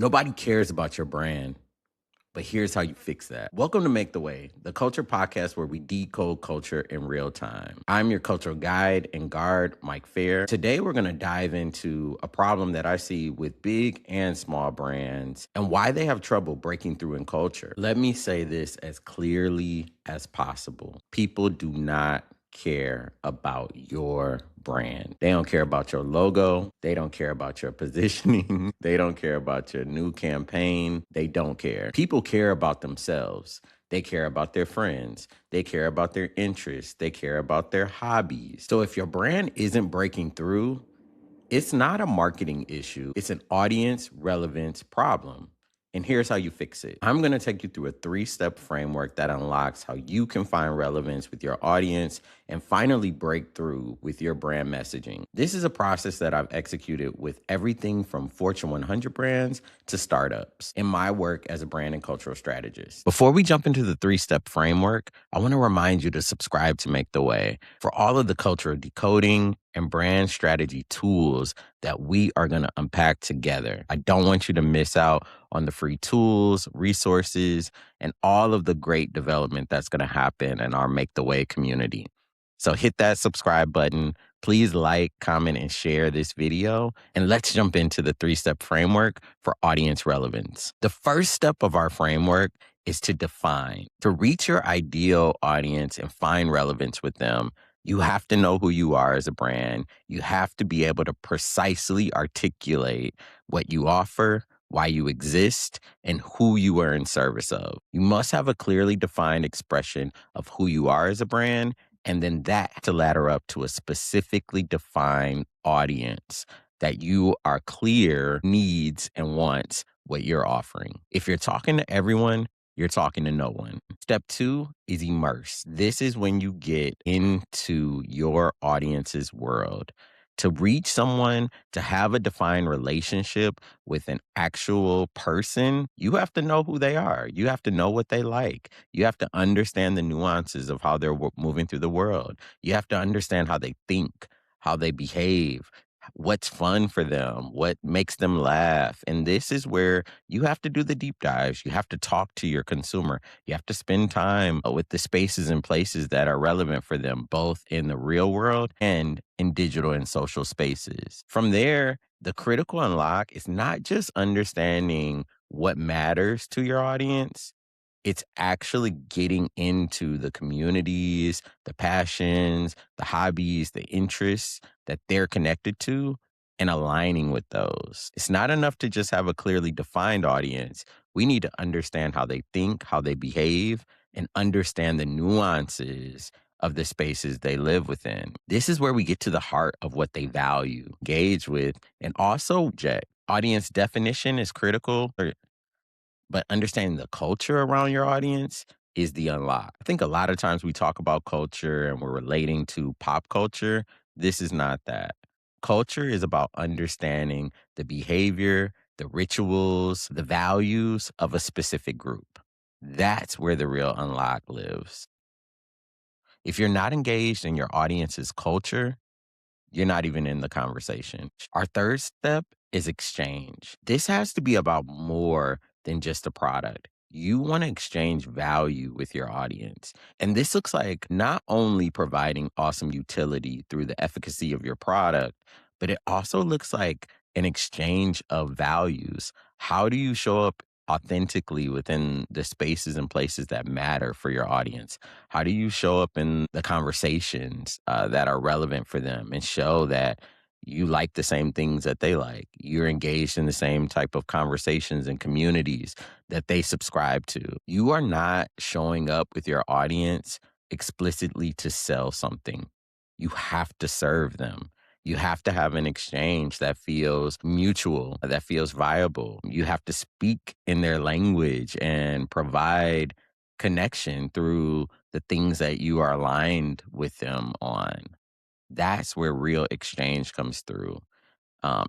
Nobody cares about your brand, but here's how you fix that. Welcome to Make the Way, the culture podcast where we decode culture in real time. I'm your cultural guide and guard, Mike Fair. Today, we're going to dive into a problem that I see with big and small brands and why they have trouble breaking through in culture. Let me say this as clearly as possible. People do not care about your brand. They don't care about your logo. They don't care about your positioning. They don't care about your new campaign. They don't care. People care about themselves. They care about their friends. They care about their interests. They care about their hobbies. So if your brand isn't breaking through, it's not a marketing issue. It's an audience relevance problem. And here's how you fix it. I'm going to take you through a 3-step framework that unlocks how you can find relevance with your audience and finally break through with your brand messaging. This is a process that I've executed with everything from Fortune 100 brands to startups in my work as a brand and cultural strategist. Before we jump into the 3-step framework, I want to remind you to subscribe to Make the Way for all of the cultural decoding and brand strategy tools that we are going to unpack together. I don't want you to miss out on the free tools, resources, and all of the great development that's going to happen in our Make the Way community. So hit that subscribe button. Please like, comment, and share this video. And let's jump into the 3-step framework for audience relevance. The first step of our framework is to define. To reach your ideal audience and find relevance with them, you have to know who you are as a brand. You have to be able to precisely articulate what you offer, why you exist, and who you are in service of. You must have a clearly defined expression of who you are as a brand, and then that to ladder up to a specifically defined audience that you are clear needs and wants what you're offering. If you're talking to everyone, you're talking to no one. Step 2 is immerse. This is when you get into your audience's world. To reach someone, to have a defined relationship with an actual person, you have to know who they are. You have to know what they like. You have to understand the nuances of how they're moving through the world. You have to understand how they think, how they behave, what's fun for them, what makes them laugh. And this is where you have to do the deep dives. You have to talk to your consumer. You have to spend time with the spaces and places that are relevant for them, both in the real world and in digital and social spaces. From there, the critical unlock is not just understanding what matters to your audience. It's actually getting into the communities, the passions, the hobbies, the interests that they're connected to and aligning with those. It's not enough to just have a clearly defined audience. We need to understand how they think, how they behave, and understand the nuances of the spaces they live within. This is where we get to the heart of what they value, engage with, and also reject. Audience definition is critical, but understanding the culture around your audience is the unlock. I think a lot of times we talk about culture and we're relating to pop culture. This is not that. Culture is about understanding the behavior, the rituals, the values of a specific group. That's where the real unlock lives. If you're not engaged in your audience's culture, you're not even in the conversation. Our third step is exchange. This has to be about more than just a product. You want to exchange value with your audience. And this looks like not only providing awesome utility through the efficacy of your product, but it also looks like an exchange of values. How do you show up authentically within the spaces and places that matter for your audience? How do you show up in the conversations that are relevant for them and show that you like the same things that they like? You're engaged in the same type of conversations and communities that they subscribe to. You are not showing up with your audience explicitly to sell something. You have to serve them. You have to have an exchange that feels mutual, that feels viable. You have to speak in their language and provide connection through the things that you are aligned with them on. That's where real exchange comes through.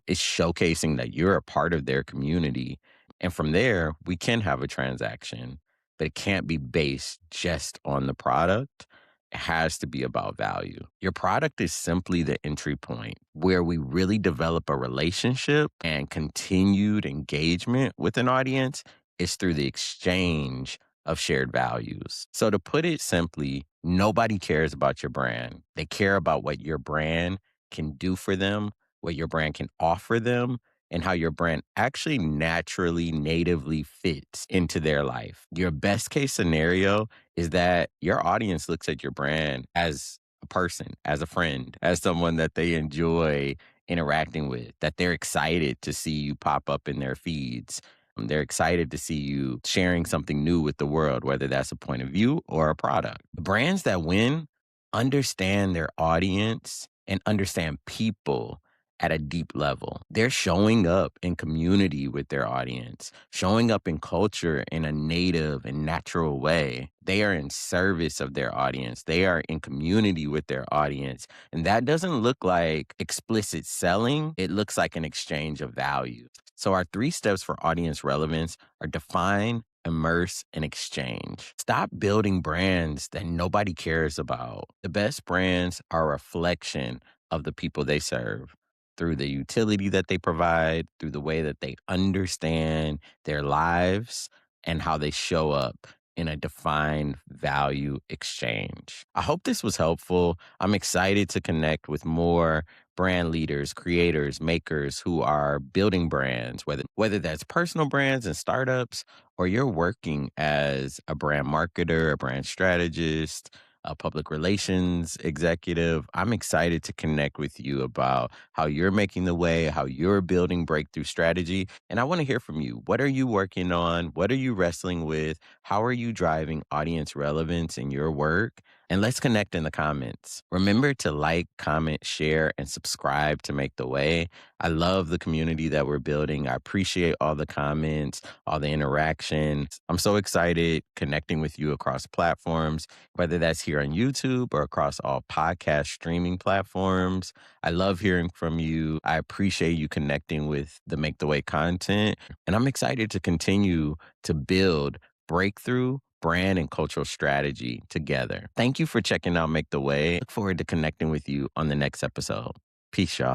It's showcasing that you're a part of their community. And from there, we can have a transaction, but it can't be based just on the product. has to be about value. Your product is simply the entry point where we really develop a relationship, and continued engagement with an audience is through the exchange of shared values. So, to put it simply, nobody cares about your brand. They care about what your brand can do for them, what your brand can offer them, and how your brand actually naturally, natively fits into their life. Your best case scenario is that your audience looks at your brand as a person, as a friend, as someone that they enjoy interacting with, that they're excited to see you pop up in their feeds. They're excited to see you sharing something new with the world, whether that's a point of view or a product. Brands that win understand their audience and understand people at a deep level. They're showing up in community with their audience, showing up in culture in a native and natural way. They are in service of their audience. They are in community with their audience. And that doesn't look like explicit selling. It looks like an exchange of value. So our 3 steps for audience relevance are define, immerse, and exchange. Stop building brands that nobody cares about. The best brands are a reflection of the people they serve through the utility that they provide, through the way that they understand their lives, and how they show up in a defined value exchange. I hope this was helpful. I'm excited to connect with more brand leaders, creators, makers who are building brands, whether that's personal brands and startups, or you're working as a brand marketer, a brand strategist, a public relations executive. I'm excited to connect with you about how you're making the way, how you're building breakthrough strategy. And I want to hear from you. What are you working on? What are you wrestling with? How are you driving audience relevance in your work? And let's connect in the comments. Remember to like, comment, share, and subscribe to Make the Way. I love the community that we're building. I appreciate all the comments, all the interactions. I'm so excited connecting with you across platforms, whether that's here on YouTube or across all podcast streaming platforms. I love hearing from you. I appreciate you connecting with the Make the Way content. And I'm excited to continue to build breakthrough brand and cultural strategy together. Thank you for checking out Make the Way. Look forward to connecting with you on the next episode. Peace, y'all.